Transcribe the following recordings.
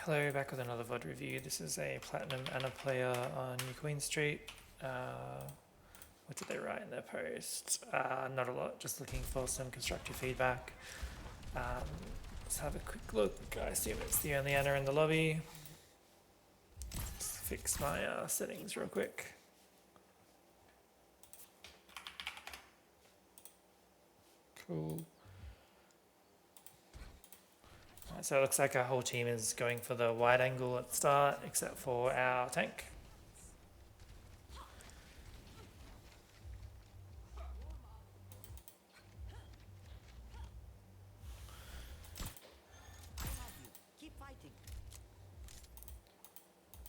Hello, back with another VOD review. This is a Platinum and a player on New Queen Street. What did they write in their post? Not a lot, just looking for some constructive feedback. Let's have a quick look. I assume it's the only Anna in the lobby. Let's fix my settings real quick. Cool. So it looks like our whole team is going for the wide angle at the start, except for our tank.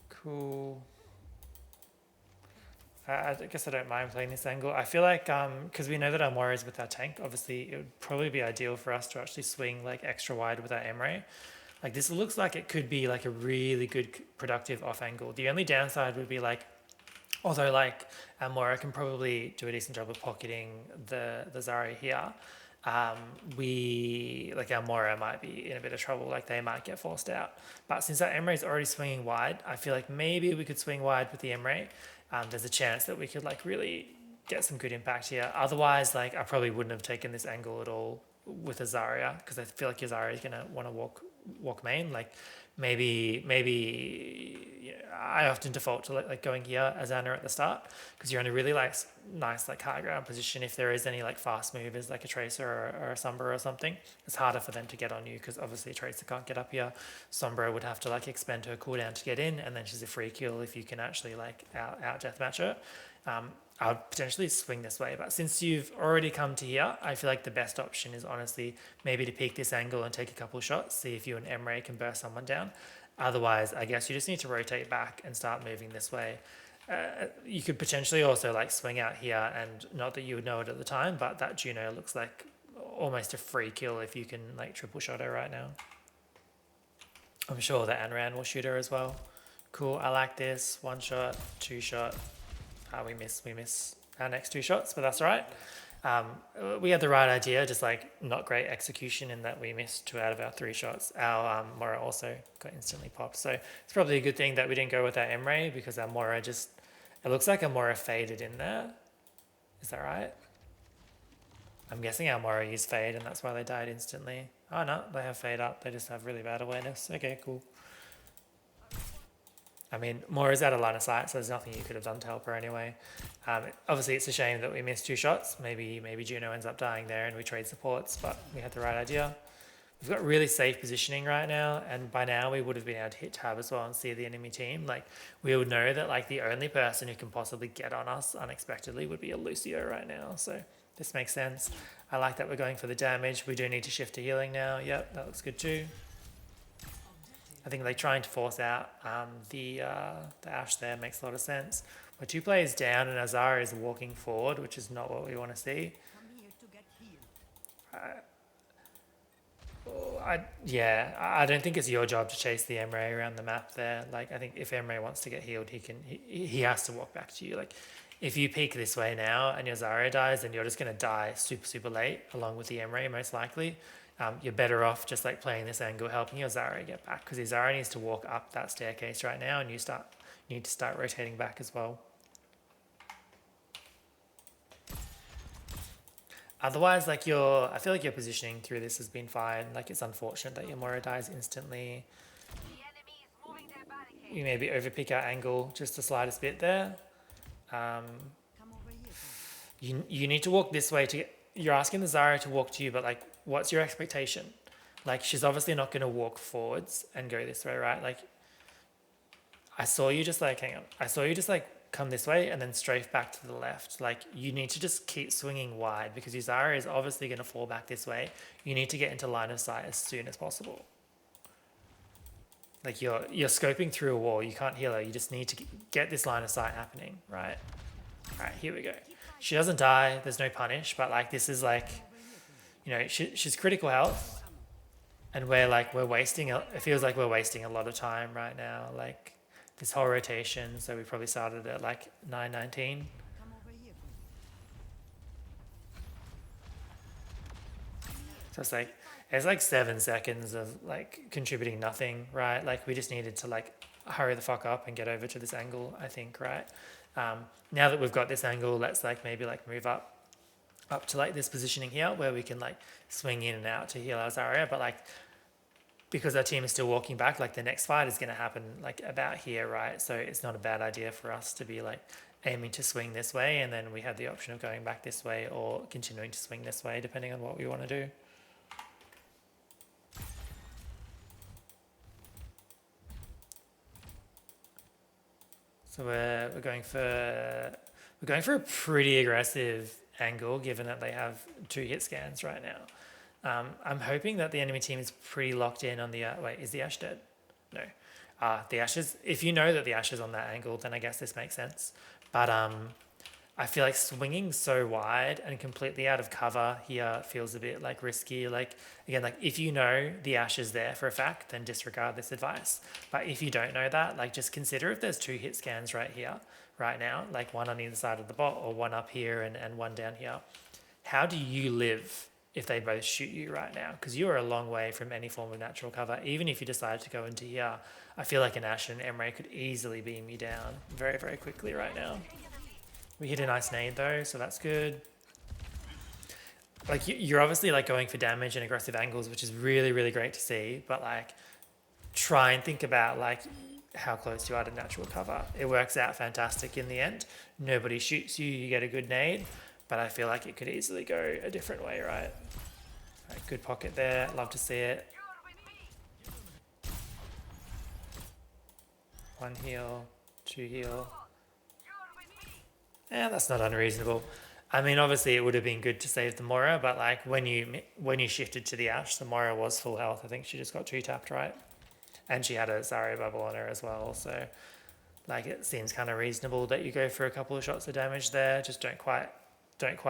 Cool. I guess I don't mind playing this angle. I feel like, because we know that our Moira is with our tank, obviously it would probably be ideal for us to actually swing like extra wide with our Emre. Like this looks like it could be like a really good productive off angle. The only downside would be like, although like our Moira can probably do a decent job of pocketing the Zarya here, like our Moira might be in a bit of trouble, like they might get forced out. But since our Emre is already swinging wide, I feel like maybe we could swing wide with the Emre. There's a chance that we could like really get some good impact here. Otherwise, like I probably wouldn't have taken this angle at all with a Zarya, because I feel like your Zarya is gonna want to walk main. Like maybe I often default to like going here as Anna at the start, because you're in a really like nice like high ground position. If there is any like fast movers like a Tracer or a Sombra or something, it's harder for them to get on you, because obviously a Tracer can't get up here. Sombra would have to like expend her cooldown to get in, and then she's a free kill if you can actually like out deathmatch her. I would potentially swing this way, but since you've already come to here, I feel like the best option is honestly maybe to peek this angle and take a couple shots, see if you and Emre can burst someone down. Otherwise, I guess you just need to rotate back and start moving this way. You could potentially also like swing out here, and not that you would know it at the time, but that Juno looks like almost a free kill if you can like triple shot her right now. I'm sure that Anran will shoot her as well. Cool, I like this. 1 shot, 2 shot. We miss our next 2 shots, but that's all right. We had the right idea, just like not great execution in that we missed 2 out of our 3 shots. Our Moira also got instantly popped, so it's probably a good thing that we didn't go with our Emre, because our Moira just, it looks like our Moira faded in there. Is that right? I'm guessing our Moira used fade and that's why they died instantly. Oh no, they have fade up, they just have really bad awareness. Okay, cool. I mean, Moira's out of line of sight, so there's nothing you could have done to help her anyway. Obviously, it's a shame that we missed 2 shots. Maybe Juno ends up dying there and we trade supports, but we had the right idea. We've got really safe positioning right now, and by now we would have been able to hit tab as well and see the enemy team. Like, we would know that like the only person who can possibly get on us unexpectedly would be a Lucio right now, so this makes sense. I like that we're going for the damage. We do need to shift to healing now. Yep, that looks good too. I think like trying to force out the Ashe there makes a lot of sense. We're 2 players down and Azara is walking forward, which is not what we want to see. I don't think it's your job to chase the Emre around the map there. Like I think if Emre wants to get healed, he has to walk back to you. Like if you peek this way now and your Zarya dies, then you're just going to die super late along with the Emre most likely. You're better off just like playing this angle, helping your Zarya get back, because your Zarya needs to walk up that staircase right now, and you need to start rotating back as well. Otherwise, like I feel like your positioning through this has been fine. Like it's unfortunate that your Moira dies instantly. You maybe overpick our angle just the slightest bit there. You need to walk this way to get, you're asking the Zarya to walk to you, but like what's your expectation? Like she's obviously not going to walk forwards and go this way, right? Like I saw you just like come this way and then strafe back to the left. Like you need to just keep swinging wide, because your Zarya is obviously going to fall back this way. You need to get into line of sight as soon as possible. Like you're scoping through a wall, you can't heal her, you just need to get this line of sight happening, right? All right, here we go. She doesn't die, there's no punish, but like this is like, you know, she's critical health, and we're wasting, it feels like we're wasting a lot of time right now, like this whole rotation. So we probably started at like 9:19. So it's like, It's like 7 seconds of like contributing nothing, right? Like we just needed to like hurry the fuck up and get over to this angle, I think, right? Now that we've got this angle, let's like maybe like move up to like this positioning here where we can like swing in and out to heal our Zarya, but like because our team is still walking back, like the next fight is going to happen like about here, right? So it's not a bad idea for us to be like aiming to swing this way, and then we have the option of going back this way or continuing to swing this way depending on what we want to do. So we're going for a pretty aggressive angle given that they have 2 hit scans right now. I'm hoping that the enemy team is pretty locked in on the... wait, is the Ashe dead? No. The Ashe is... If you know that the Ashe is on that angle, then I guess this makes sense. But I feel like swinging so wide and completely out of cover here feels a bit like risky. Like, again, like if you know the Ashe is there for a fact, then disregard this advice. But if you don't know that, like just consider if there's 2 hit scans right here, right now, like one on either side of the bot or one up here and one down here. How do you live if they both shoot you right now? Because you are a long way from any form of natural cover. Even if you decide to go into here, I feel like an Ashe and Emre could easily beam you down very, very quickly right now. We hit a nice nade though, so that's good. Like you're obviously like going for damage and aggressive angles, which is really, really great to see. But like try and think about like how close you are to natural cover. It works out fantastic in the end. Nobody shoots you, you get a good nade. But I feel like it could easily go a different way, right? Right, good pocket there. Love to see it. 1 heal, 2 heal. Yeah, that's not unreasonable. I mean, obviously it would have been good to save the Moira, but like when you shifted to the Ashe, the Moira was full health. I think she just got 2-tapped, right? And she had a Zarya bubble on her as well. So like it seems kind of reasonable that you go for a couple of shots of damage there. Just don't quite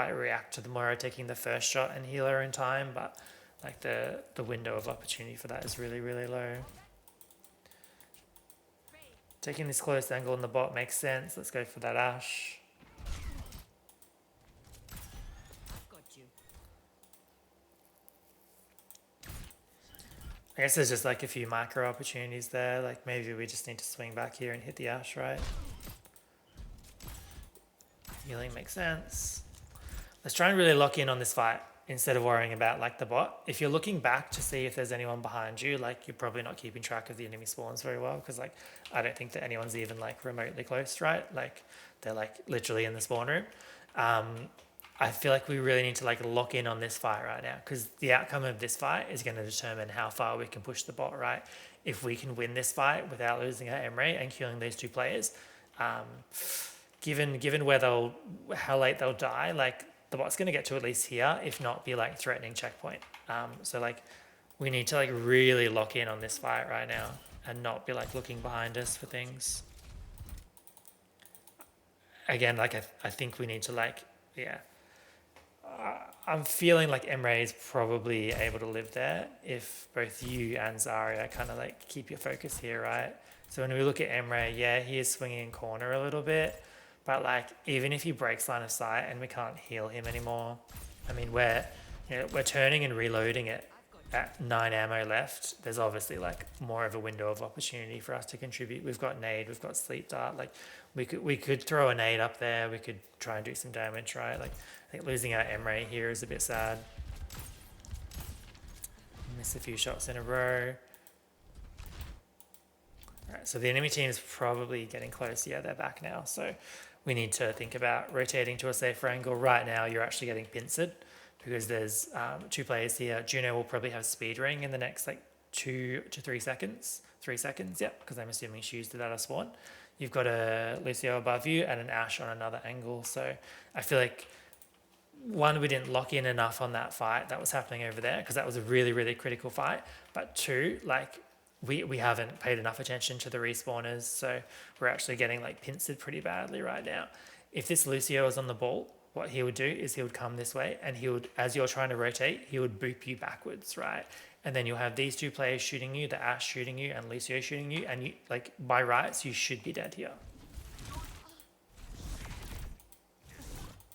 react to the Moira taking the first shot and heal her in time, but like the window of opportunity for that is really, really low. Taking this close angle in the bot makes sense. Let's go for that Ashe. I guess there's just like a few micro opportunities there. Like maybe we just need to swing back here and hit the Ashe, right? Healing makes sense. Let's try and really lock in on this fight instead of worrying about like the bot. If you're looking back to see if there's anyone behind you, like you're probably not keeping track of the enemy spawns very well, because like I don't think that anyone's even like remotely close, right? Like they're like literally in the spawn room. I feel like we really need to like lock in on this fight right now, because the outcome of this fight is going to determine how far we can push the bot, right? If we can win this fight without losing our Emre and killing these 2 players, given where how late they'll die, like the bot's going to get to at least here, if not be like threatening checkpoint. So like we need to like really lock in on this fight right now and not be like looking behind us for things. Again, like I think we need to like, yeah. I'm feeling like Emre is probably able to live there if both you and Zarya kind of like keep your focus here, right? So when we look at Emre, yeah, he is swinging in corner a little bit, but like even if he breaks line of sight and we can't heal him anymore, I mean we're turning and reloading it at 9 ammo left. There's obviously like more of a window of opportunity for us to contribute. We've got nade, we've got sleep dart. Like we could throw a nade up there. We could try and do some damage, right? Like I think losing our Emre here is a bit sad. Miss a few shots in a row. All right, so the enemy team is probably getting close. Yeah, they're back now. So we need to think about rotating to a safer angle. Right now, you're actually getting pincered because there's 2 players here. Juno will probably have speed ring in the next like 2 to 3 seconds. 3 seconds, yep, because I'm assuming she used it out of spawn. You've got a Lucio above you and an Ashe on another angle. So I feel like, one, we didn't lock in enough on that fight that was happening over there, because that was a really, really critical fight. But 2, like we haven't paid enough attention to the respawners, so we're actually getting like pincered pretty badly right now. If this Lucio is on the ball, what he would do is he would come this way and he would, as you're trying to rotate, he would boop you backwards, right? And then you'll have these 2 players shooting you, the Ashe shooting you and Lucio shooting you, and you like by rights you should be dead here.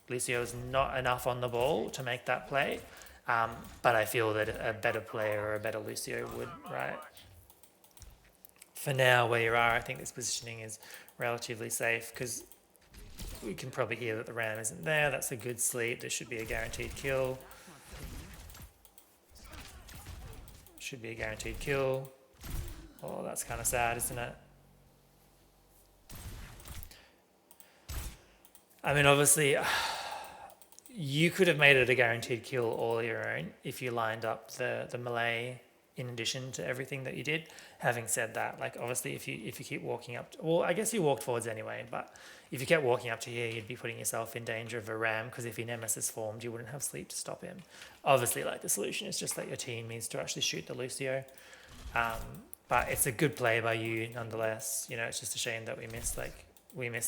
Lucio is not enough on the ball to make that play. But I feel that a better player or a better Lucio would, right? For now, where you are, I think this positioning is relatively safe because we can probably hear that the ram isn't there. That's a good sleep. There should be a guaranteed kill. Should be a guaranteed kill. Oh, that's kind of sad, isn't it? I mean, obviously, you could have made it a guaranteed kill all your own if you lined up the melee in addition to everything that you did. Having said that, like obviously if you keep walking up, well, I guess you walked forwards anyway, but if you kept walking up to here, you'd be putting yourself in danger of a ram because if your nemesis formed, you wouldn't have sleep to stop him. Obviously, like the solution is just that your team needs to actually shoot the Lucio. But it's a good play by you nonetheless. You know, it's just a shame that we missed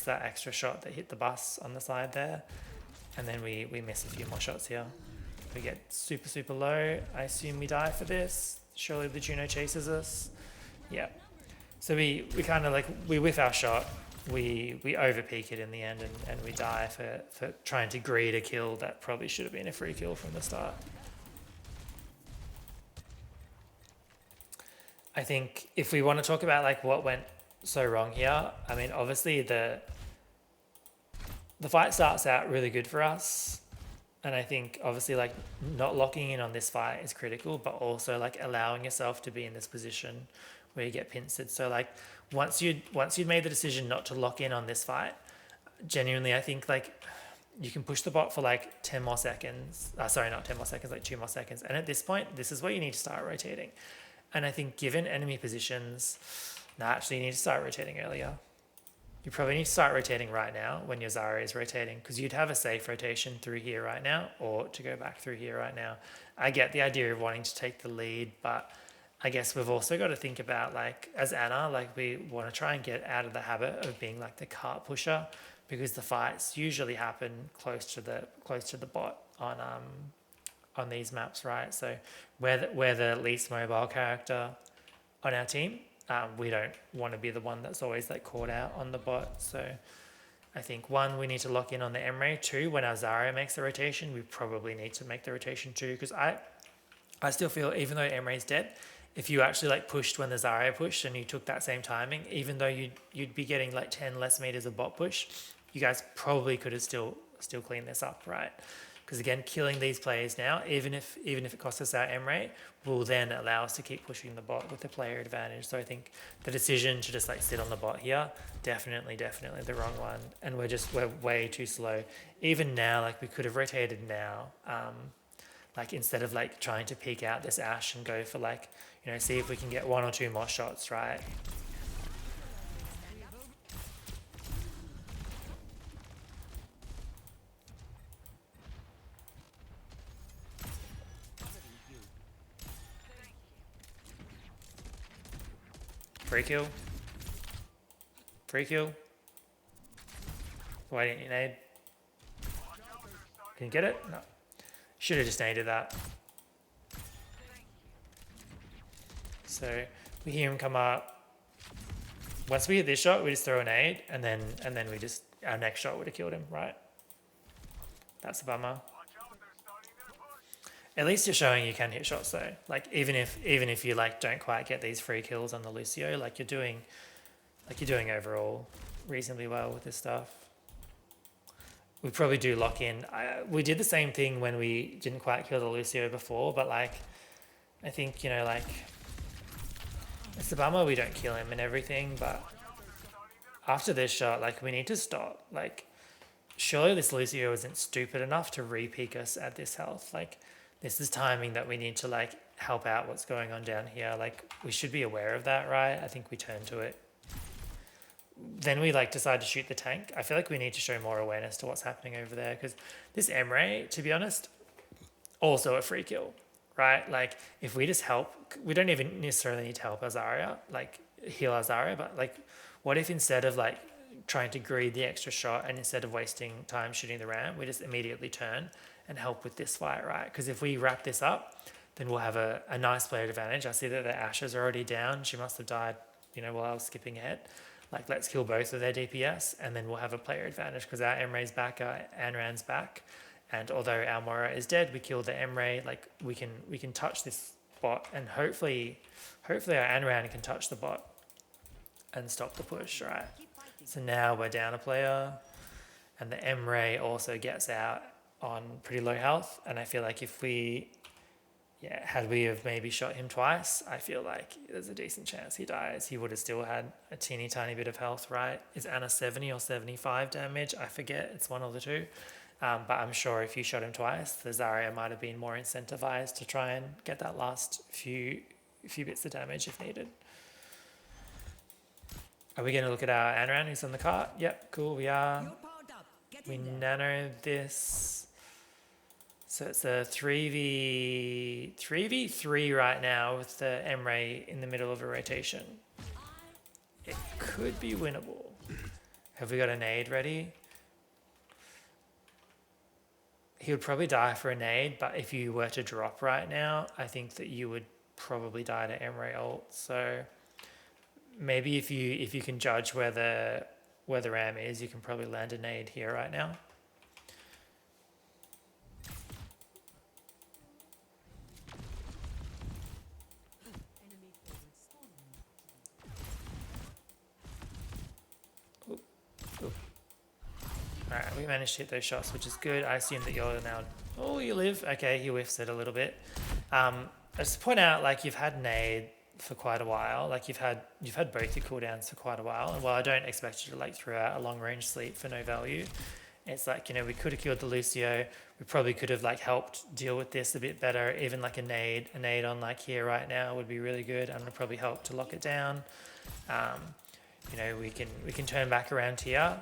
that extra shot that hit the bus on the side there. And then we miss a few more shots here. We get super, super low. I assume we die for this. Surely the Juno chases us. Yeah. So we kind of like, we whiff our shot. We overpeak it in the end and we die for trying to greed a kill that probably should have been a free kill from the start. I think if we want to talk about like what went so wrong here, I mean, obviously the fight starts out really good for us. And I think obviously like not locking in on this fight is critical, but also like allowing yourself to be in this position where you get pincered. So like once you'd made the decision not to lock in on this fight, genuinely I think like you can push the bot for like 10 more seconds. Sorry, not 10 more seconds, like 2 more seconds. And at this point, this is where you need to start rotating. And I think given enemy positions, actually you need to start rotating earlier. You probably need to start rotating right now when your Zarya is rotating because you'd have a safe rotation through here right now or to go back through here right now. I get the idea of wanting to take the lead, but I guess we've also got to think about like as Anna, like we want to try and get out of the habit of being like the cart pusher because the fights usually happen close to the bot on these maps, right? So we're the least mobile character on our team. We don't want to be the one that's always like caught out on the bot. So I think one, we need to lock in on the Emre. Two, when our Zarya makes the rotation, we probably need to make the rotation too. Because I still feel even though Emre's dead, if you actually like pushed when the Zarya pushed and you took that same timing, even though you'd be getting like 10 less meters of bot push, you guys probably could have still cleaned this up, right? Because again, killing these players now, even if it costs us our M rate, will then allow us to keep pushing the bot with the player advantage. So I think the decision to just like sit on the bot here, definitely the wrong one. And we're way too slow. Even now, like we could have rotated now, like instead of like trying to peek out this Ashe and go for like, you know, see if we can get 1 or 2 more shots, right? Free kill. Free kill. Why didn't you nade? Can you get it? No. Should have just naded that. So we hear him come up. Once we hit this shot, we just throw a nade, and then we just our next shot would have killed him, right? That's a bummer. At least you're showing you can hit shots though. Like even if you like don't quite get these free kills on the Lucio, like you're doing overall reasonably well with this stuff. We probably do lock in. We did the same thing when we didn't quite kill the Lucio before, but like I think, you know, like it's a bummer we don't kill him and everything, but after this shot, like we need to stop. Like surely this Lucio isn't stupid enough to re-peak us at this health. Like this is timing that we need to like help out what's going on down here. Like we should be aware of that, right? I think we turn to it. Then we like decide to shoot the tank. I feel like we need to show more awareness to what's happening over there because this Emre, to be honest, also a free kill, right? Like if we just help, we don't even necessarily need to help our Zarya, like heal our Zarya, but like what if instead of like trying to greed the extra shot and instead of wasting time shooting the ramp, we just immediately turn and help with this fight, right? Because if we wrap this up, then we'll have a nice player advantage. I see that the Ashes are already down. She must have died, you know, while I was skipping ahead. Like, let's kill both of their DPS, and then we'll have a player advantage because our Emre's back, our Anran's back, And although our Moira is dead, we killed the Emre. Like we can touch this bot, and hopefully our Anran can touch the bot and stop the push, right? So now we're down a player, and the Emre also gets out on pretty low health. And I feel like if we, had we have maybe shot him twice, I feel like there's a decent chance he dies. He would have still had a teeny tiny bit of health, right? Is Anna 70 or 75 damage? I forget, it's one of the two. But I'm sure if you shot him twice, the Zarya might have been more incentivized to try and get that last few bits of damage if needed. Are we going to look at our Anran who's on the cart? Yep, cool, we are. We nano this. So it's a 3v3 right now with the Emre in the middle of a rotation. It could be winnable. Have we got a nade ready? He would probably die for a nade, but if you were to drop right now, I think that you would probably die to Emre ult. So maybe if you can judge where the ram is, you can probably land a nade here right now. Alright, we managed to hit those shots, which is good. I assume that you're now... Oh, you live? Okay, he whiffs it a little bit. Just to point out, like, you've had nade for quite a while. Like, you've had both your cooldowns for quite a while. And while I don't expect you to, like, throw out a long-range sleep for no value, it's like, we could have killed the Lucio. We probably could have, like, helped deal with this a bit better. Even, like, a nade on, like, here right now would be really good and would probably help to lock it down. We can turn back around here.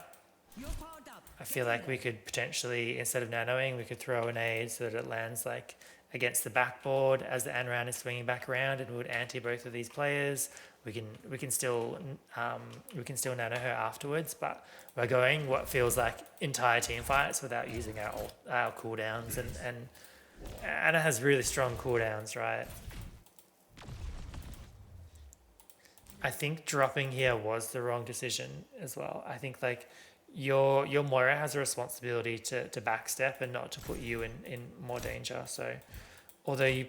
I feel like we could potentially, instead of nanoing, we could throw an nade so that it lands like against the backboard as the Anran is swinging back around, and would anti both of these players. We can still nano her afterwards, but we're going what feels like entire team fights without using our cooldowns, and Anna has really strong cooldowns, right? I think dropping here was the wrong decision as well. I think like your Moira has a responsibility to backstep and not to put you in more danger. So although you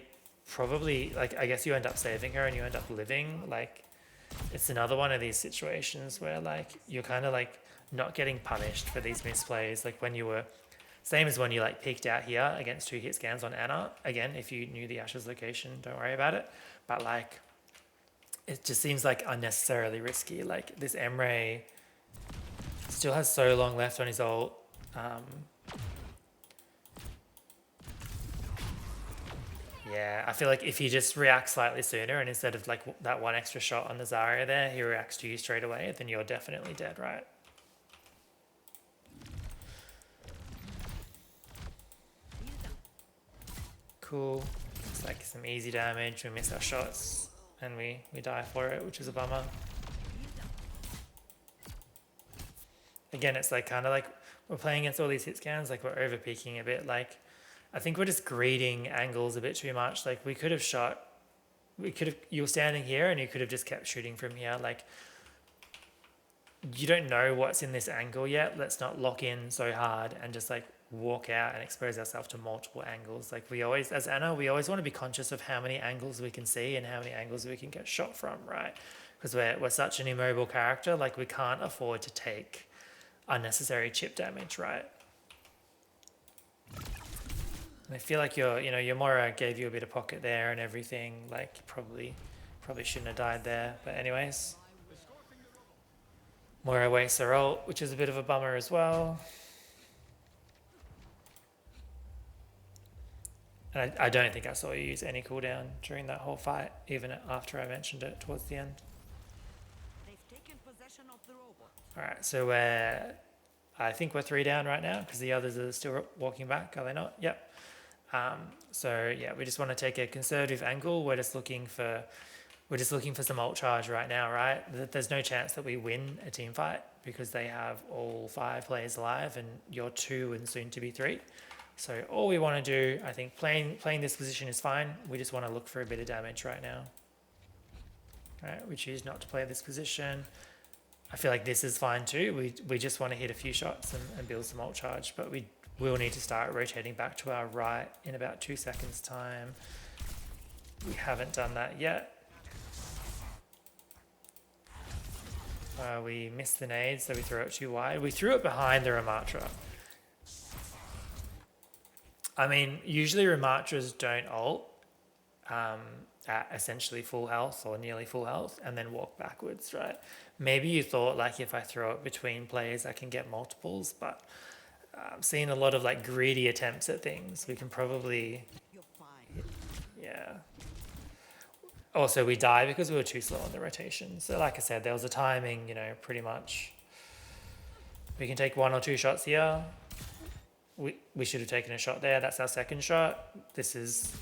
probably, like, I guess you end up saving her and you end up living, like, it's another one of these situations where, like, you're kind of, like, not getting punished for these misplays. Like, when you were, same as when you, like, peeked out here against 2 hit scans on Anna. Again, if you knew the Ashes location, don't worry about it. But, like, it just seems, like, unnecessarily risky. Like, this Emre still has so long left on his ult. Yeah, I feel like if he just reacts slightly sooner, and instead of like that one extra shot on the Zarya there, he reacts to you straight away, then you're definitely dead, right? Cool. It's like some easy damage. We miss our shots and we die for it, which is a bummer. Again, it's like kind of like we're playing against all these hit scans, like we're over peaking a bit. Like, I think we're just greeding angles a bit too much. Like, we could have shot, you were standing here and you could have just kept shooting from here. Like, you don't know what's in this angle yet. Let's not lock in so hard and just like walk out and expose ourselves to multiple angles. Like, we always, as Anna, we always want to be conscious of how many angles we can see and how many angles we can get shot from, right? Because we're such an immobile character, like we can't afford to take unnecessary chip damage, right? And I feel like your Moira gave you a bit of pocket there and everything. Like, you probably shouldn't have died there. But anyways, Moira wastes her ult, which is a bit of a bummer as well. And I don't think I saw you use any cooldown during that whole fight, even after I mentioned it towards the end. All right, so I think we're 3 down right now because the others are still walking back, are they not? Yep. So yeah, we just want to take a conservative angle. We're just looking for some ult charge right now, right? There's no chance that we win a team fight because they have all 5 players alive and you're 2 and soon to be 3. So all we want to do, I think playing this position is fine. We just want to look for a bit of damage right now. All right, we choose not to play this position. I feel like this is fine too. We just want to hit a few shots and build some ult charge, but we We'll need to start rotating back to our right in about 2 seconds time. We haven't done that yet. We missed the nade, so we threw it too wide. We threw it behind the Ramatra. I mean, usually Ramatras don't ult at essentially full health or nearly full health and then walk backwards, right? Maybe you thought like if I throw it between players I can get multiples, but I'm seeing a lot of like greedy attempts at things. We can probably, yeah. Also, we die because we were too slow on the rotation. So like I said, there was a timing, you know, pretty much. We can take 1 or 2 shots here. We should have taken a shot there. That's our second shot. This is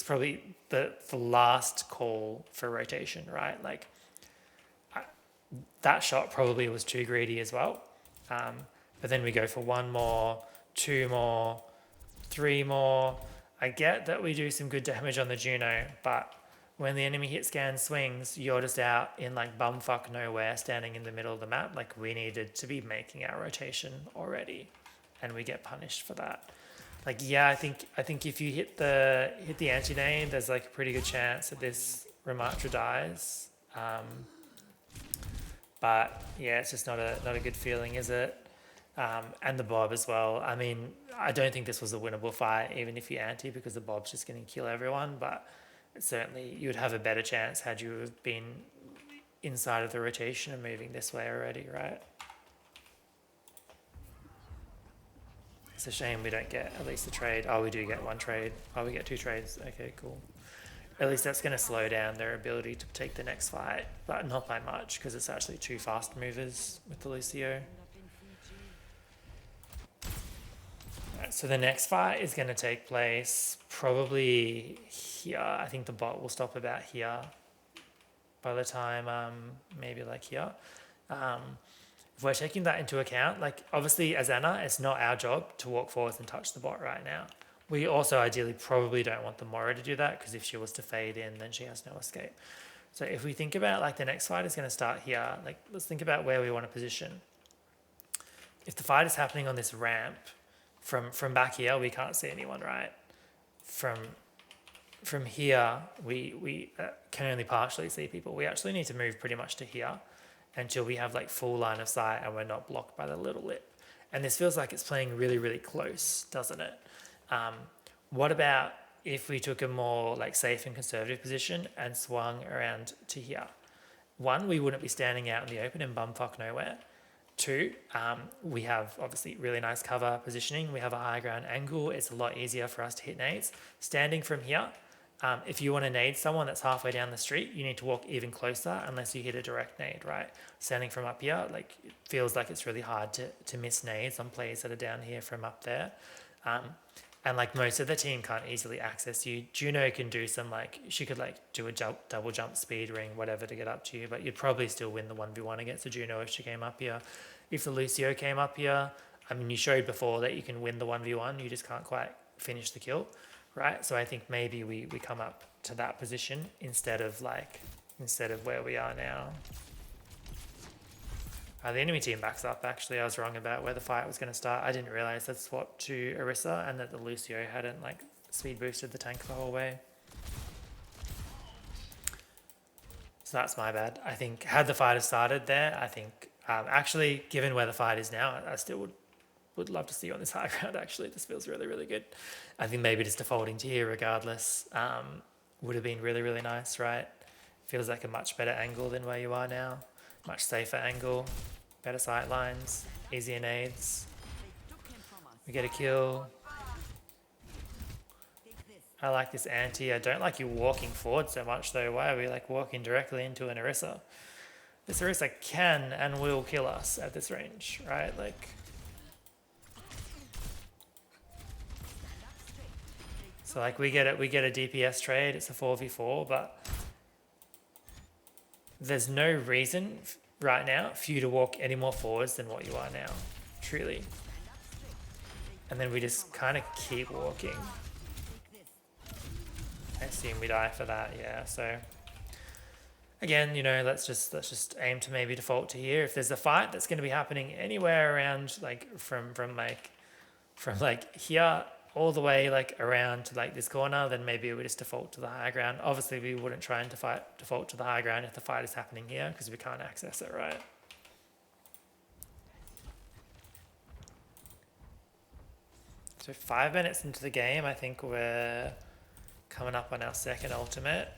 probably the last call for rotation, right? Like that shot probably was too greedy as well. But then we go for 1 more, 2 more, 3 more. I get that we do some good damage on the Juno, but when the enemy hit scan swings, you're just out in like bumfuck nowhere, standing in the middle of the map. Like we needed to be making our rotation already, and we get punished for that. Like yeah, I think if you hit the anti-nade, there's like a pretty good chance that this Ramatra dies. But yeah, it's just not a good feeling, is it? And the Bob as well. I mean, I don't think this was a winnable fight, even if you anti, because the Bob's just going to kill everyone. But certainly, you would have a better chance had you have been inside of the rotation and moving this way already, right? It's a shame we don't get at least a trade. Oh, we do get 1 trade. Oh, we get 2 trades. Okay, cool. At least that's going to slow down their ability to take the next fight, but not by much because it's actually 2 fast movers with the Lucio. Right, so the next fight is going to take place probably here. I think the bot will stop about here by the time maybe like here. If we're taking that into account, like obviously as Anna, it's not our job to walk forwards and touch the bot right now. We also ideally probably don't want the Moira to do that because if she was to fade in, then she has no escape. So if we think about like the next fight is going to start here, like let's think about where we want to position. If the fight is happening on this ramp, from back here, we can't see anyone, right? From here, we can only partially see people. We actually need to move pretty much to here until we have like full line of sight and we're not blocked by the little lip. And this feels like it's playing really, really close, doesn't it? What about if we took a more like safe and conservative position and swung around to here? 1, we wouldn't be standing out in the open in bumfuck nowhere. 2, we have obviously really nice cover positioning. We have a high ground angle. It's a lot easier for us to hit nades. Standing from here, if you want to nade someone that's halfway down the street, you need to walk even closer unless you hit a direct nade, right? Standing from up here, like it feels like it's really hard to miss nades on players that are down here from up there. And like most of the team can't easily access you. Juno can do some like, she could like do a double jump speed ring, whatever to get up to you, but you'd probably still win the 1v1 against a Juno if she came up here. If the Lucio came up here, I mean, you showed before that you can win the 1v1, you just can't quite finish the kill, right? So I think maybe we come up to that position instead of where we are now. The enemy team backs up, actually. I was wrong about where the fight was going to start. I didn't realise they'd swapped to Orisa and that the Lucio hadn't like speed boosted the tank the whole way. So that's my bad. I think had the fight started there, I think actually given where the fight is now, I still would love to see you on this high ground actually. This feels really, really good. I think maybe just defaulting to here regardless would have been really, really nice, right? Feels like a much better angle than where you are now. Much safer angle, better sight lines, easier nades. We get a kill. I like this anti. I don't like you walking forward so much though. Why are we like walking directly into an Orisa? This Orisa can and will kill us at this range, right? Like, so like we get a DPS trade. It's a 4v4, but there's no reason right now for you to walk any more forwards than what you are now, truly. And then we just kind of keep walking. I assume we die for that, yeah. So again, you know, let's just aim to maybe default to here. If there's a fight that's going to be happening anywhere around, like from like from like here all the way like around to like this corner, then maybe we just default to the high ground. Obviously, we wouldn't try and default to the high ground if the fight is happening here because we can't access it, right? So 5 minutes into the game, I think we're coming up on our second ultimate.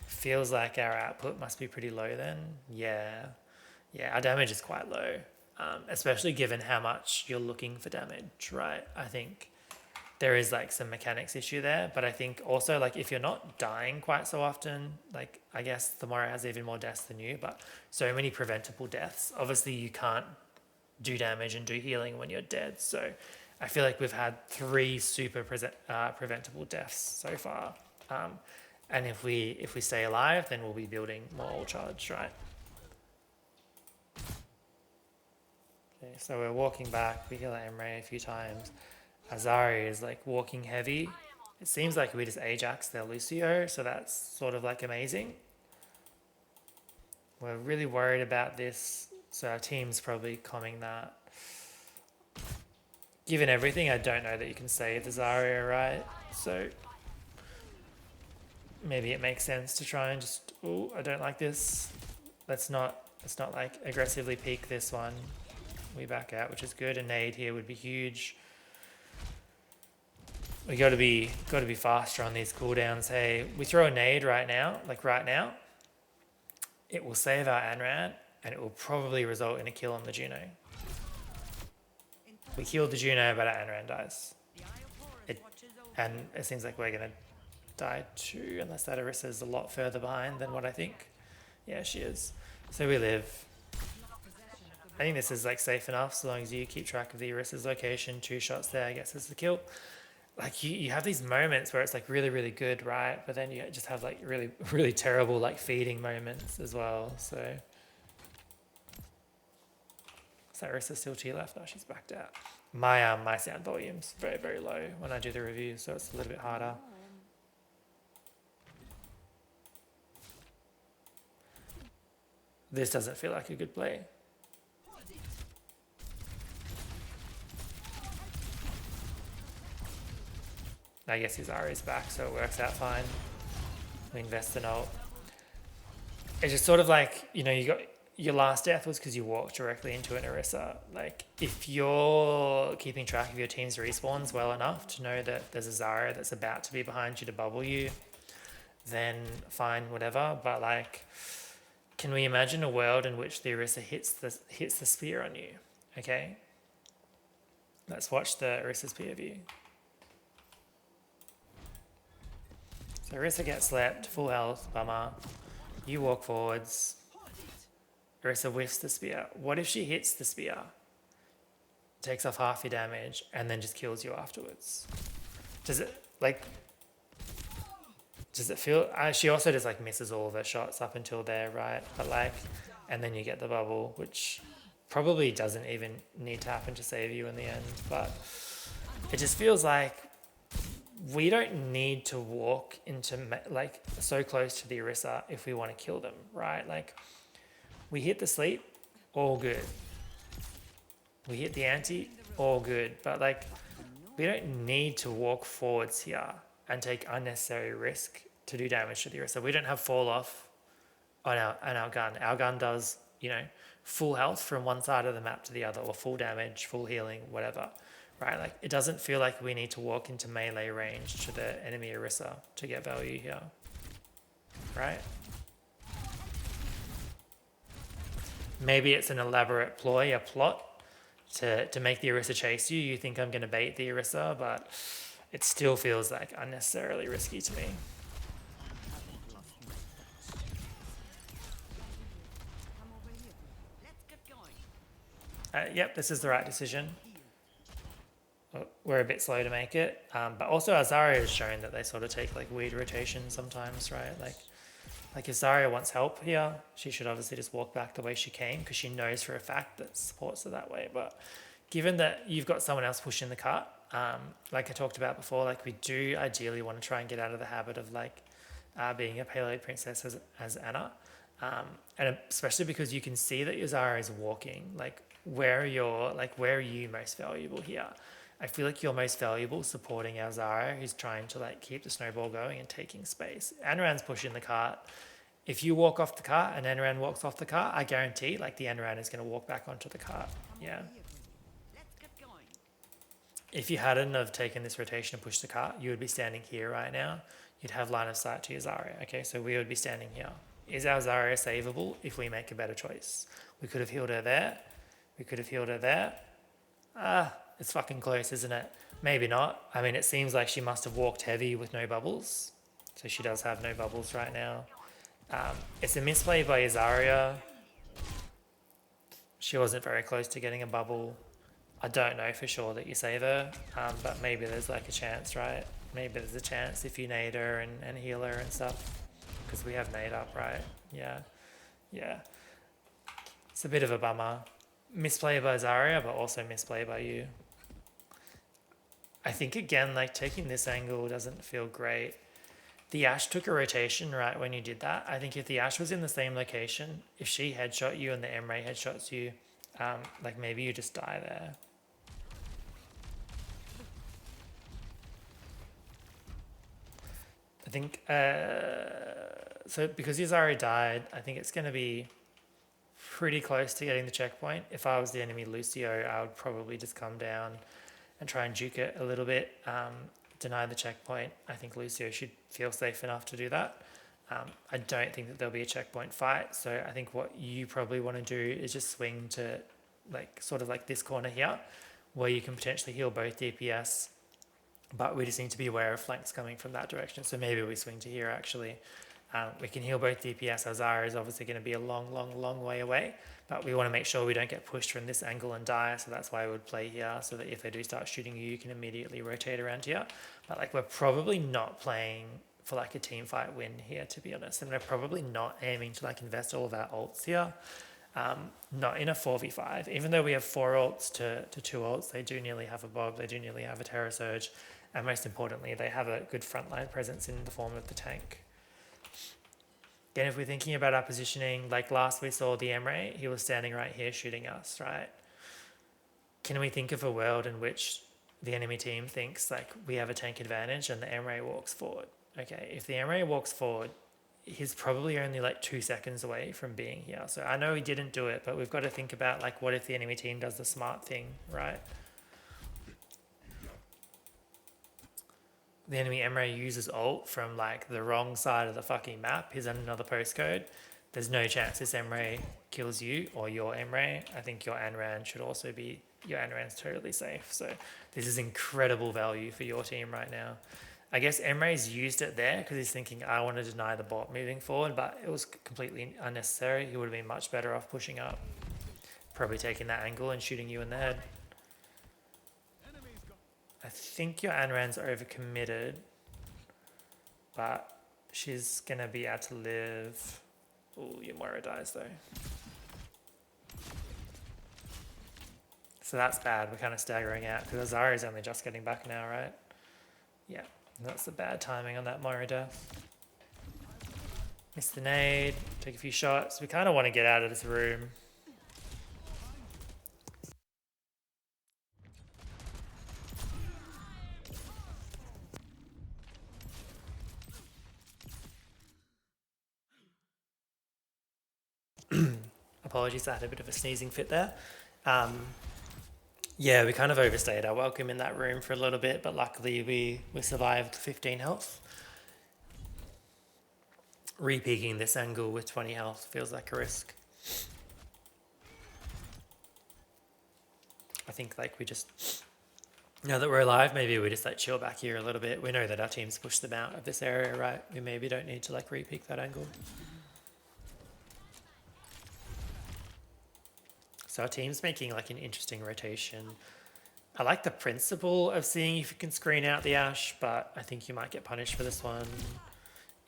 Feels like our output must be pretty low then. Yeah, our damage is quite low, especially given how much you're looking for damage, right? I think there is like some mechanics issue there, but I think also like if you're not dying quite so often, like I guess the Moira has even more deaths than you, but so many preventable deaths. Obviously you can't do damage and do healing when you're dead, so I feel like we've had 3 super preventable deaths so far, and if we stay alive, then we'll be building more ult charge, right? Okay, so we're walking back. We heal Emre a few times. Azari is like walking heavy. It seems like we just Ajax their Lucio, so that's sort of like amazing. We're really worried about this, so our team's probably calming that. Given everything, I don't know that you can save the Zarya, right? So maybe it makes sense to try and just, oh, I don't like this. Let's not like aggressively peek this one. We back out, which is good. A nade here would be huge. We got to be faster on these cooldowns. Hey, we throw a nade right now, it will save our Anran, and it will probably result in a kill on the Juno. We killed the Juno, but our Anran dies. And it seems like we're gonna die too, unless that Orisa is a lot further behind than what I think. Yeah, she is. So we live. I think this is like safe enough, so long as you keep track of the Orisa's location. 2 shots there gets us the kill. Like you have these moments where it's like really, really good, right? But then you just have like really, really terrible like feeding moments as well. So is that Orisa still to your left? No, she's backed out. My sound volume's very, very low when I do the review, so it's a little bit harder. This doesn't feel like a good play. I guess his Ari's back, so it works out fine. We invest in ult. It's just sort of like, you know, you got your last death was because you walked directly into an Orisa. Like, if you're keeping track of your team's respawns well enough to know that there's a Zarya that's about to be behind you to bubble you, then fine, whatever. But like, can we imagine a world in which the Orisa hits the spear on you? Okay, let's watch the Orisa's POV. So Orisa gets slapped, full health, bummer. You walk forwards. Orisa whiffs the spear. What if she hits the spear, takes off half your damage, and then just kills you afterwards? Does it feel... she also just like misses all of her shots up until there, right? But like, and then you get the bubble, which probably doesn't even need to happen to save you in the end. But it just feels like we don't need to walk into like so close to the Orisa if we want to kill them, right? Like, we hit the sleep, all good. We hit the anti, all good. But like, we don't need to walk forwards here and take unnecessary risk to do damage to the Orisa. We don't have fall off on our gun. Our gun does, you know, full health from one side of the map to the other, or full damage, full healing, whatever. Right, like it doesn't feel like we need to walk into melee range to the enemy Orisa to get value here, right? Maybe it's an elaborate ploy, a plot to make the Orisa chase you. You think I'm going to bait the Orisa, but it still feels like unnecessarily risky to me. Yep, this is the right decision. We're a bit slow to make it, but also Zarya has shown that they sort of take like weird rotations sometimes, right? Like if Zarya wants help here, she should obviously just walk back the way she came because she knows for a fact that supports her that way. But given that you've got someone else pushing the cart, like I talked about before, like we do ideally want to try and get out of the habit of like being a payload princess as Anna, and especially because you can see that your Zarya is walking. Like where are you most valuable here? I feel like you're most valuable supporting our Zara, who's trying to like keep the snowball going and taking space. Anoran's pushing the cart. If you walk off the cart and Anoran walks off the cart, I guarantee like the Anoran is going to walk back onto the cart. Yeah. If you hadn't have taken this rotation and pushed the cart, you would be standing here right now. You'd have line of sight to your Zarya. Okay, so we would be standing here. Is our Zarya savable if we make a better choice? We could have healed her there. We could have healed her there. It's fucking close, isn't it? Maybe not. I mean, it seems like she must have walked heavy with no bubbles. So she does have no bubbles right now. It's a misplay by Zarya. She wasn't very close to getting a bubble. I don't know for sure that you save her, but maybe there's like a chance, right? Maybe there's a chance if you nade her and heal her and stuff. Because we have nade up, right? Yeah. Yeah. It's a bit of a bummer. Misplay by Zarya, but also misplay by you. I think again, like taking this angle doesn't feel great. The Ashe took a rotation right when you did that. I think if the Ashe was in the same location, if she headshot you and the Emre headshots you, like maybe you just die there. I think, so because Yuzari died, I think it's going to be pretty close to getting the checkpoint. If I was the enemy Lucio, I would probably just come down and try and juke it a little bit, deny the checkpoint. I think Lucio should feel safe enough to do that. I don't think that there'll be a checkpoint fight, so I think what you probably want to do is just swing to like sort of like this corner here, where you can potentially heal both DPS, but we just need to be aware of flanks coming from that direction. So maybe we swing to here actually. We can heal both DPS. Our Zara is obviously going to be a long way away, but we want to make sure we don't get pushed from this angle and die, so that's why I would play here, so that if they do start shooting you, you can immediately rotate around here. But like we're probably not playing for like a team fight win here, to be honest, and we're probably not aiming to like invest all of our ults here. Not in a 4v5, even though we have 4 ults to 2 ults, they do nearly have a Bob, they do nearly have a Terror Surge, and most importantly, they have a good frontline presence in the form of the tank. Again, if we're thinking about our positioning, like last we saw the Emre, he was standing right here shooting us, right? Can we think of a world in which the enemy team thinks like we have a tank advantage and the Emre walks forward? Okay, if the Emre walks forward, he's probably only like 2 seconds away from being here. So I know he didn't do it, but we've got to think about like what if the enemy team does the smart thing, right? The enemy Emre uses ult from like the wrong side of the fucking map. He's in another postcode. There's no chance this Emre kills you or your Emre. I think your Anran should also be, your Anran's totally safe. So this is incredible value for your team right now. I guess Emre's used it there because he's thinking, I want to deny the bot moving forward, but it was completely unnecessary. He would have been much better off pushing up, probably taking that angle and shooting you in the head. I think your Anran's overcommitted, but she's going to be able to live. Oh, your Moira dies though. So that's bad. We're kind of staggering out because Azari's only just getting back now, right? Yeah, that's the bad timing on that Moira death. Miss the nade, take a few shots. We kind of want to get out of this room. Apologies, I had a bit of a sneezing fit there. Yeah, we kind of overstayed our welcome in that room for a little bit, but luckily we survived 15 health. Re-peeking this angle with 20 health feels like a risk. I think like we just, now that we're alive, maybe we just like chill back here a little bit. We know that our team's pushed them out of this area, right? We maybe don't need to like re-peek that angle. So our team's making like an interesting rotation. I like the principle of seeing if you can screen out the Ashe, but I think you might get punished for this one.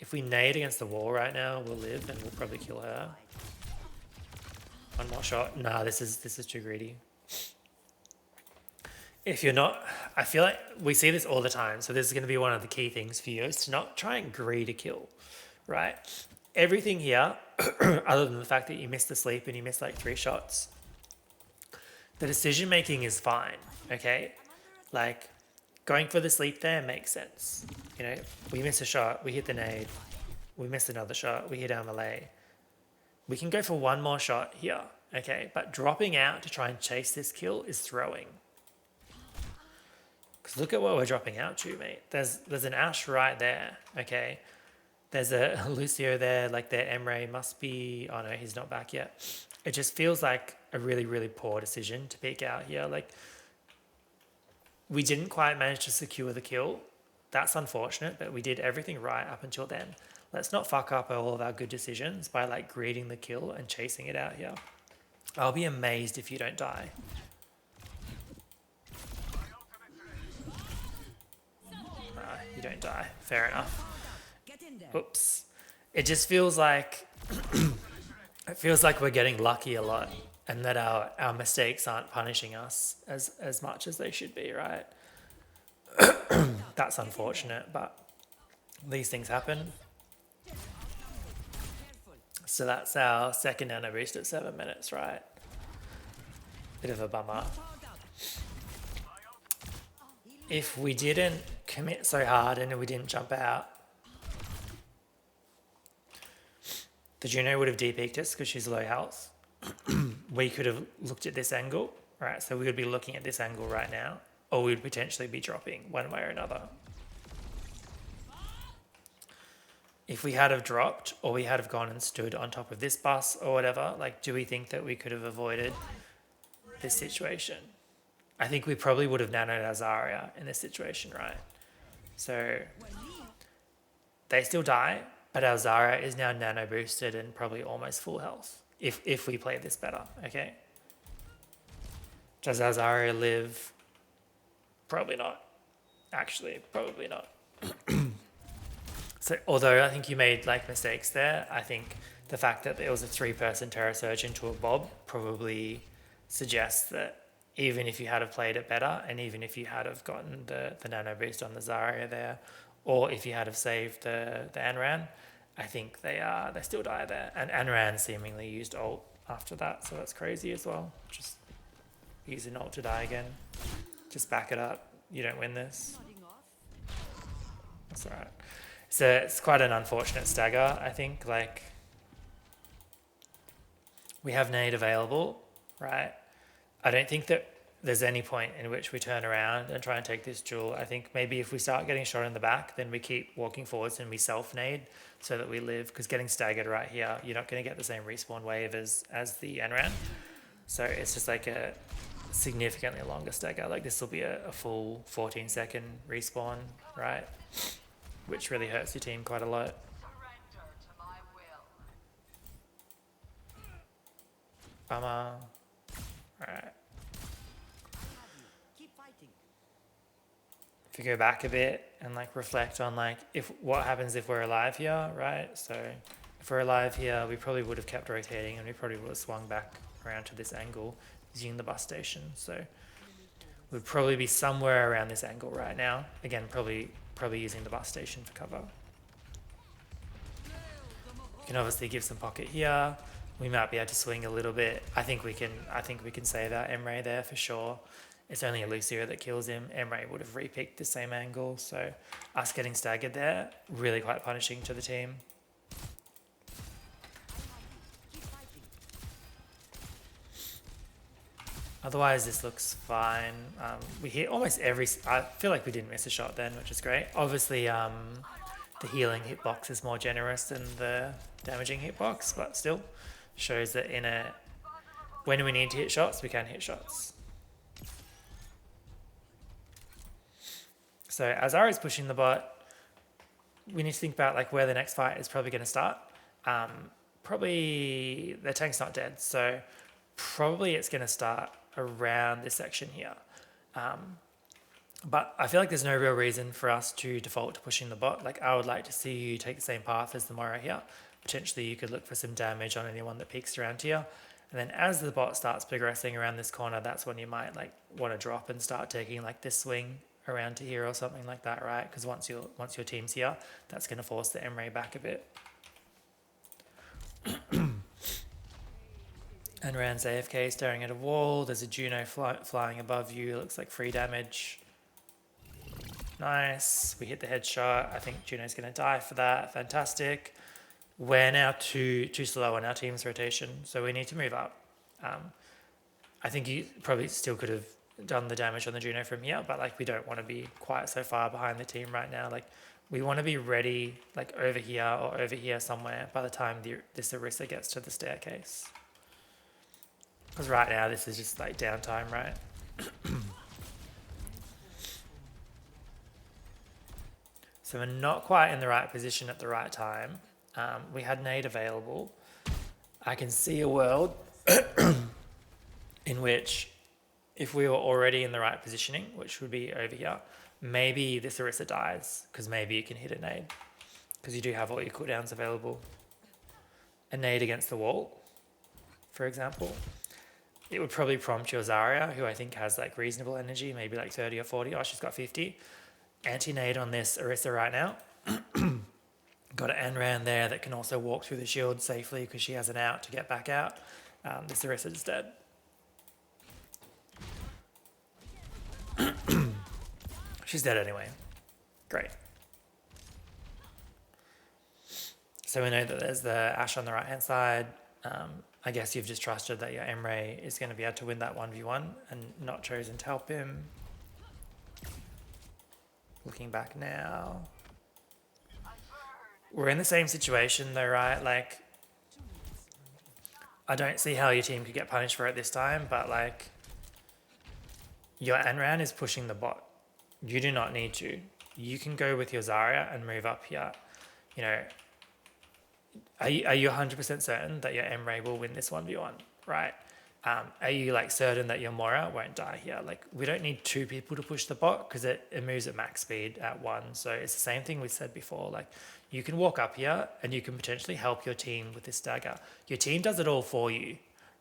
If we nade against the wall right now, we'll live and we'll probably kill her. One more shot. Nah, this is too greedy. If you're not, I feel like we see this all the time, so this is going to be one of the key things for you, is to not try and greed a kill, right? Everything here, other than the fact that you missed the sleep and you missed like 3 shots, the decision making is fine, okay? like going for the sleep there makes sense. You know, we miss a shot, we hit the nade, we miss another shot, we hit our melee. We can go for one more shot here, okay? But dropping out to try and chase this kill is throwing. Because look at what we're dropping out to, mate. There's an Ashe right there, okay? There's a Lucio there, like their Emre must be... Oh no, he's not back yet. It just feels like a really, really poor decision to peek out here. Like, we didn't quite manage to secure the kill. That's unfortunate, but we did everything right up until then. Let's not fuck up all of our good decisions by like greeting the kill and chasing it out here. I'll be amazed if you don't die. You don't die. Fair enough. Oops. It just feels like it feels like we're getting lucky a lot, and that our mistakes aren't punishing us as much as they should be, right? That's unfortunate, but these things happen. So that's our second nano boost at 7 minutes, right? Bit of a bummer. If we didn't commit so hard and we didn't jump out, the Juno would have de-peaked us because she's low health. We could have looked at this angle, right? So we would be looking at this angle right now, or we would potentially be dropping one way or another. If we had have dropped, or we had have gone and stood on top of this bus or whatever, like, do we think that we could have avoided this situation? I think we probably would have nanoed our Zarya in this situation, right? So they still die, but our Zarya is now nano boosted and probably almost full health if we play this better, okay? Does our Zarya live? Probably not. Actually, probably not. So although I think you made like mistakes there, I think the fact that it was a 3-person Terra Surge into a Bob probably suggests that even if you had have played it better, and even if you had have gotten the nano boost on the Zarya there, or if you had have saved the Anran, I think they still die there. And Anran seemingly used ult after that, so that's crazy as well. Just use an ult to die again. Just back it up. You don't win this. That's alright. So it's quite an unfortunate stagger, I think. Like, we have nade available, right? I don't think that there's any point in which we turn around and try and take this duel. I think maybe if we start getting shot in the back, then we keep walking forwards and we self-nade so that we live, because getting staggered right here, you're not going to get the same respawn wave as the Enran. So it's just like a significantly longer stagger. Like, this will be a full 14-second respawn, right? Which really hurts your team quite a lot. Bummer. Alright. If we go back a bit and like reflect on like what happens if we're alive here, right? So if we're alive here, we probably would have kept rotating and we probably would have swung back around to this angle using the bus station. So we'd probably be somewhere around this angle right now. Again, probably using the bus station for cover. We can obviously give some pocket here. We might be able to swing a little bit. I think we can save our Emre there for sure. It's only a Lucio that kills him. Emre would have re-picked the same angle, so us getting staggered there, really quite punishing to the team. Otherwise, this looks fine. We hit almost every... I feel like we didn't miss a shot then, which is great. Obviously, the healing hitbox is more generous than the damaging hitbox, but still shows that when we need to hit shots, we can hit shots. So as Ari's pushing the bot, we need to think about like where the next fight is probably going to start. Probably the tank's not dead, so probably it's going to start around this section here. But I feel like there's no real reason for us to default to pushing the bot. Like, I would like to see you take the same path as the Moira here. Potentially you could look for some damage on anyone that peeks around here. And then as the bot starts progressing around this corner, that's when you might like want to drop and start taking like this swing around to here or something like that, right? Because once your team's here, that's going to force the Emre back a bit. And Rand's AFK staring at a wall. There's a Juno flying above you. It looks like free damage. Nice. We hit the headshot. I think Juno's going to die for that. Fantastic. We're now too slow on our team's rotation, so we need to move up. I think you probably still could have done the damage on the Juno from here, but like we don't want to be quite so far behind the team right now. Like we want to be ready like over here or over here somewhere by the time this Orisa gets to the staircase. Because right now this is just like downtime, right? So we're not quite in the right position at the right time. We had nade available. I can see a world in which if we were already in the right positioning, which would be over here, maybe this Orisa dies because maybe you can hit a nade because you do have all your cooldowns available. A nade against the wall, for example. It would probably prompt your Zarya, who I think has like reasonable energy, maybe like 30 or 40. Oh, she's got 50. Anti-nade on this Orisa right now. Got an Anran there that can also walk through the shield safely because she has an out to get back out. This Orisa is dead. She's dead anyway. Great. So we know that there's the Ashe on the right hand side. I guess you've just trusted that your Emre is going to be able to win that 1v1 and not chosen to help him. Looking back now. We're in the same situation though, right? Like, I don't see how your team could get punished for it this time, but like, your Anran is pushing the bot. You do not need to. You can go with your Zarya and move up here. You know, are you 100% certain that your Emre will win this 1v1, right? Are you like certain that your Moira won't die here? Like we don't need two people to push the bot because it moves at max speed at 1. So it's the same thing we said before. Like you can walk up here and you can potentially help your team with this dagger. Your team does it all for you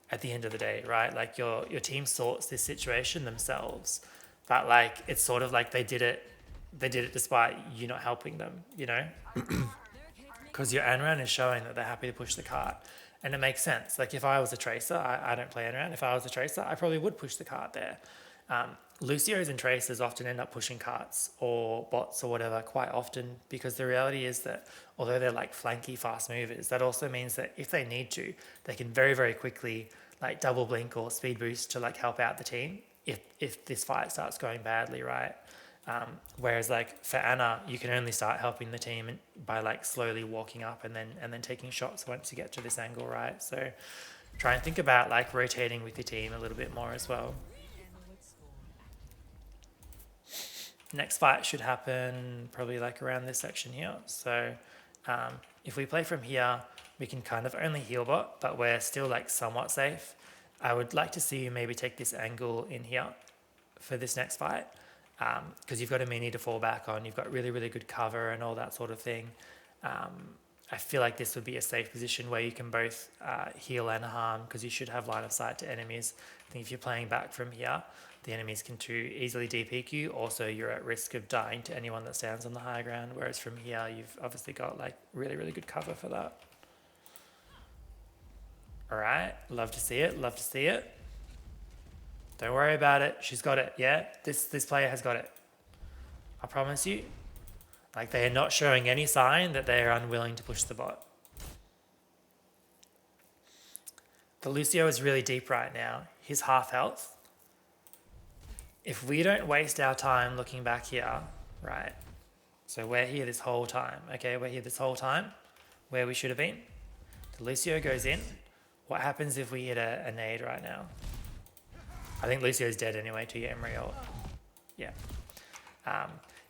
at the end of the day, right? Like your team sorts this situation themselves. But like it's sort of like they did it despite you not helping them, you know? Because your Anran is showing that they're happy to push the cart. And it makes sense. Like if I was a tracer, I don't play Anran. If I was a tracer, I probably would push the cart there. Lucios and tracers often end up pushing carts or bots or whatever quite often because the reality is that although they're like flanky fast movers, that also means that if they need to, they can very, very quickly like double blink or speed boost to like help out the team if this fight starts going badly, right? Whereas like for Anna, you can only start helping the team by like slowly walking up and then taking shots once you get to this angle, right? So try and think about like rotating with your team a little bit more as well. Next fight should happen probably like around this section here. So if we play from here, we can kind of only heal bot, but we're still like somewhat safe. I would like to see you maybe take this angle in here for this next fight. Because you've got a mini to fall back on, you've got really, really good cover and all that sort of thing. I feel like this would be a safe position where you can both heal and harm because you should have line of sight to enemies. I think if you're playing back from here, the enemies can too easily DP you. Also, you're at risk of dying to anyone that stands on the high ground, whereas from here, you've obviously got like really, really good cover for that. All right, love to see it, love to see it. Don't worry about it. She's got it. Yeah, this player has got it. I promise you. Like they are not showing any sign that they are unwilling to push the bot. The Lucio is really deep right now. He's half health. If we don't waste our time looking back here, right? So we're here this whole time. Okay, we're here this whole time. Where we should have been. The Lucio goes in. What happens if we hit a nade right now? I think Lucio's dead anyway to your Emery ult. Yeah.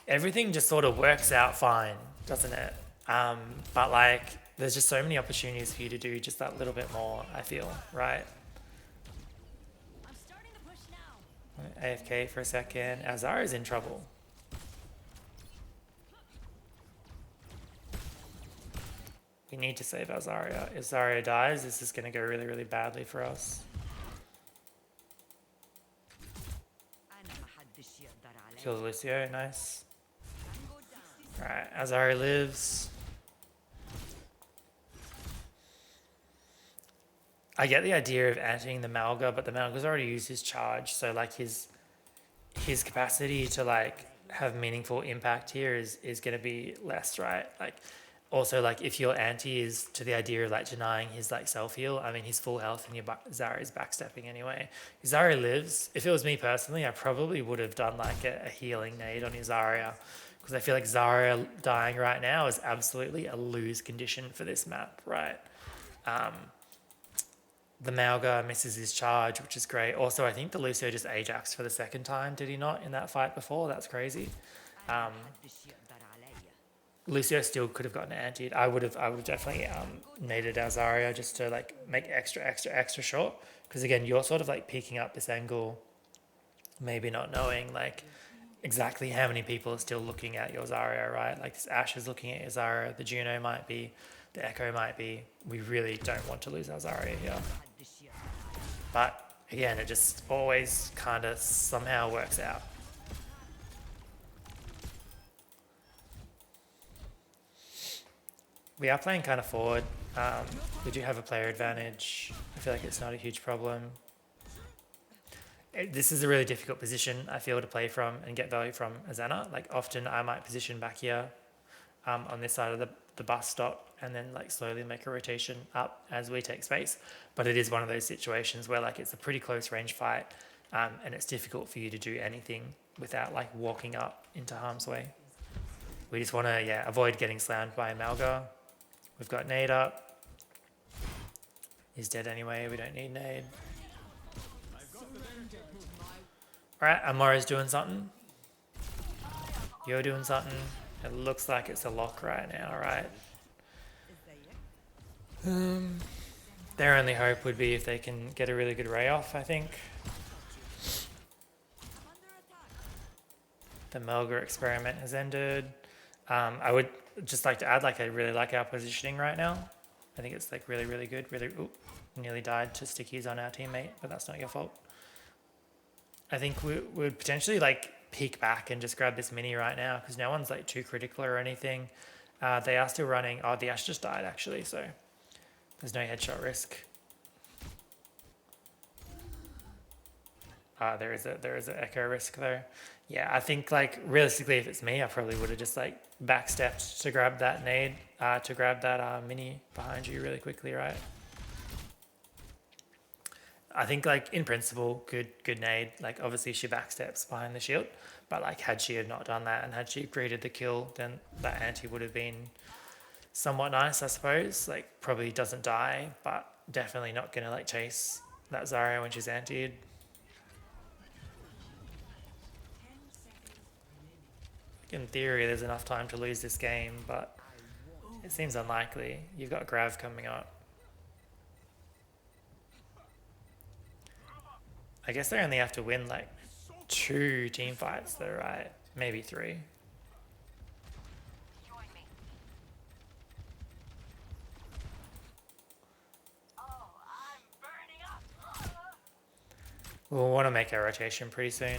Everything just sort of works out fine, doesn't it? But like, there's just so many opportunities for you to do just that little bit more, I feel, right? I'm starting to push now. AFK for a second. Azara's in trouble. We need to save our Zarya. If Zarya dies, this is going to go really, really badly for us. Kill Lucio, nice. Alright, Azari lives. I get the idea of anting the Malga, but the Malga's already used his charge, so like his capacity to like have meaningful impact here is going to be less, right? Like, also, like, if your anti is to the idea of like denying his like self heal, I mean, he's full health and your Zarya is backstepping anyway. If Zarya lives, if it was me personally, I probably would have done like a healing nade on his Zarya, because I feel like Zarya dying right now is absolutely a lose condition for this map, right? The Malga misses his charge, which is great. Also, I think the Lucio just Ajaxed for the second time, did he not, in that fight before? That's crazy. Lucio still could have gotten antied. I would have definitely naded our Zarya just to like make extra short. Because again, you're sort of like peeking up this angle, maybe not knowing like exactly how many people are still looking at your Zarya, right? Like this Ashe is looking at your Zarya, the Juno might be, the Echo might be. We really don't want to lose our Zarya here. But again, it just always kind of somehow works out. We are playing kind of forward. We do have a player advantage. I feel like it's not a huge problem. This is a really difficult position, I feel, to play from and get value from as Ana. Like often I might position back here on this side of the bus stop and then like slowly make a rotation up as we take space. But it is one of those situations where like it's a pretty close range fight and it's difficult for you to do anything without like walking up into harm's way. We just want to avoid getting slammed by a Malga. We've got nade up. He's dead anyway, we don't need nade. Alright, Amara's doing something. You're doing something. It looks like it's a lock right now, right? Their only hope would be if they can get a really good ray off, I think. The Melga experiment has ended. I would just like to add, like, I really like our positioning right now. I think it's like really good. Nearly died to stickies on our teammate, but that's not your fault. I think we would potentially like peek back and just grab this mini right now because no one's like too critical or anything. They are still running. Oh, the Ashe just died actually, so there's no headshot risk. There is an echo risk though. Yeah, I think like realistically, if it's me, I probably would have just like backstepped to grab that nade, to grab that mini behind you really quickly, right? I think like in principle, good nade. Like obviously she backsteps behind the shield, but like had she have not done that and had she greeted the kill, then that anti would have been somewhat nice, I suppose. Like probably doesn't die, but definitely not gonna like chase that Zarya when she's antied. In theory, there's enough time to lose this game, but it seems unlikely. You've got Grav coming up. I guess they only have to win like 2 team fights though, right? Maybe 3. We'll want to make our rotation pretty soon.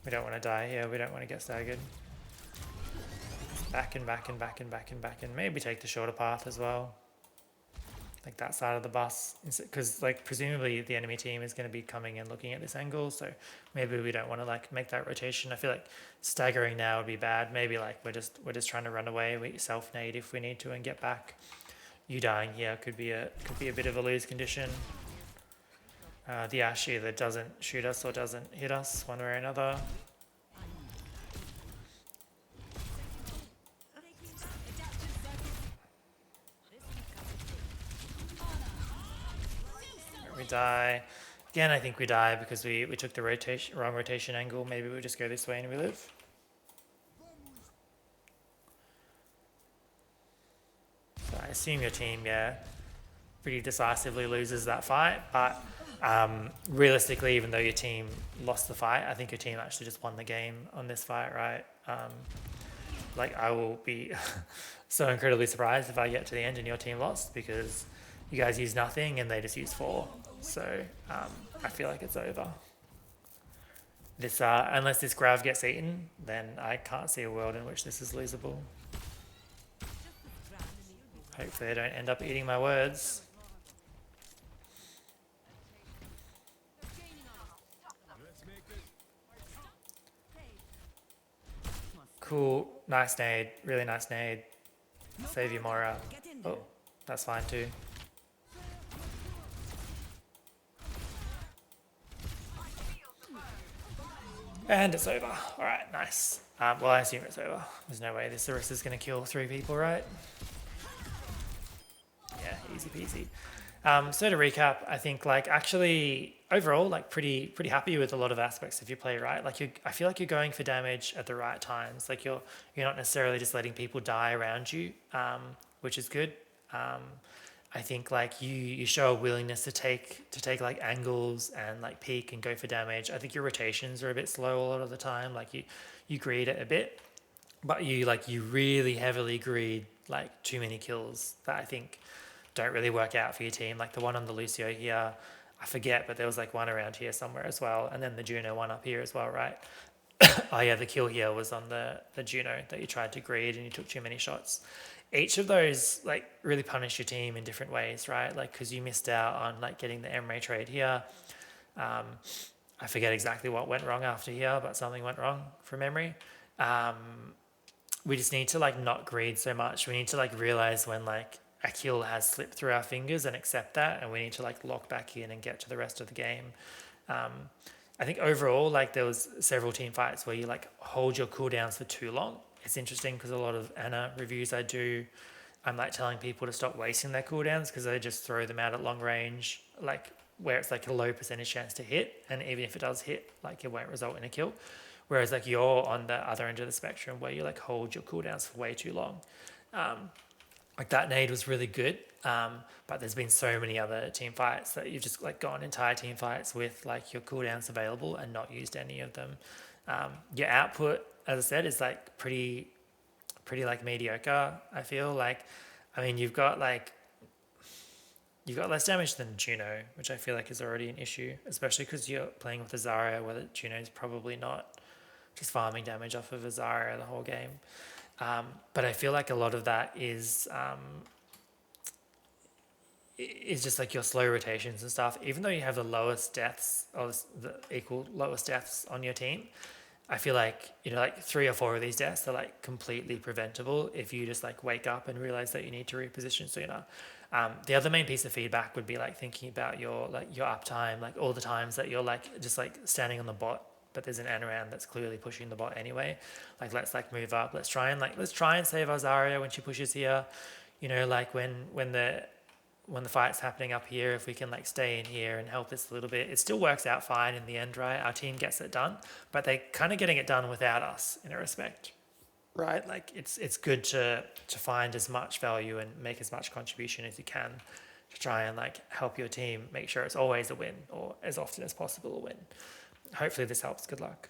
We don't want to die here. We don't want to get staggered. Back and maybe take the shorter path as well. Like that side of the bus, because like presumably the enemy team is going to be coming and looking at this angle, so maybe we don't want to like make that rotation. I feel like staggering now would be bad. Maybe like we're just trying to run away. We self nade if we need to and get back. You dying here could be a bit of a lose condition. The Ashe either doesn't shoot us or doesn't hit us one way or another. We die. Again, I think we die because we took the wrong rotation angle. Maybe we just go this way and we live. So I assume your team, pretty decisively loses that fight. But realistically, even though your team lost the fight, I think your team actually just won the game on this fight, right? Like I will be so incredibly surprised if I get to the end and your team lost, because you guys used nothing and they just used 4. So I feel like it's over. This unless this Grav gets eaten, then I can't see a world in which this is losable. Hopefully they don't end up eating my words. Cool. Nice nade. Really nice nade. Save your Mora. Get in there. Oh, that's fine too. And it's over. All right, nice. Well, I assume it's over. There's no way this Orisa is going to kill 3 people, right? Yeah, easy peasy. So to recap, I think like actually overall like pretty happy with a lot of aspects of your play, right? Like I feel like you're going for damage at the right times. Like you're not necessarily just letting people die around you, which is good. I think like you show a willingness to take like angles and like peek and go for damage. I think your rotations are a bit slow a lot of the time. Like you greed it a bit, but you really heavily greed like too many kills that I think don't really work out for your team. Like the one on the Lucio here, I forget, but there was like one around here somewhere as well, and then the Juno one up here as well, right? Oh yeah, the kill here was on the Juno that you tried to greed and you took too many shots. Each of those like really punish your team in different ways, right? Like because you missed out on like getting the Emre trade here. I forget exactly what went wrong after here, but something went wrong from memory. We just need to like not greed so much. We need to like realize when like a kill has slipped through our fingers and accept that, and we need to like lock back in and get to the rest of the game. I think overall, like there was several team fights where you like hold your cooldowns for too long. It's interesting because a lot of Ana reviews I do, I'm like telling people to stop wasting their cooldowns because they just throw them out at long range, like where it's like a low percentage chance to hit, and even if it does hit, like it won't result in a kill. Whereas like you're on the other end of the spectrum where you like hold your cooldowns for way too long. Like that nade was really good, but there's been so many other team fights that you've just like gone entire team fights with like your cooldowns available and not used any of them. Your output, as I said, is like pretty like mediocre. I feel like, I mean, you've got less damage than Juno, which I feel like is already an issue, especially because you're playing with a Zarya where the Juno is probably not just farming damage off of a Zarya the whole game. But I feel like a lot of that is just like your slow rotations and stuff. Even though you have the lowest deaths or the equal lowest deaths on your team, I feel like, you know, like 3 or 4 of these deaths are like completely preventable if you just like wake up and realize that you need to reposition sooner. The other main piece of feedback would be like thinking about your uptime, like all the times that you're like just like standing on the bot, but there's an Anaran that's clearly pushing the bot anyway. Like let's like move up. Let's try and save our Zarya when she pushes here. You know, like when the fight's happening up here, if we can like stay in here and help this a little bit, it still works out fine in the end, right? Our team gets it done, but they're kind of getting it done without us in a respect, right? Like it's good to find as much value and make as much contribution as you can to try and like help your team make sure it's always a win or as often as possible a win. Hopefully this helps. Good luck.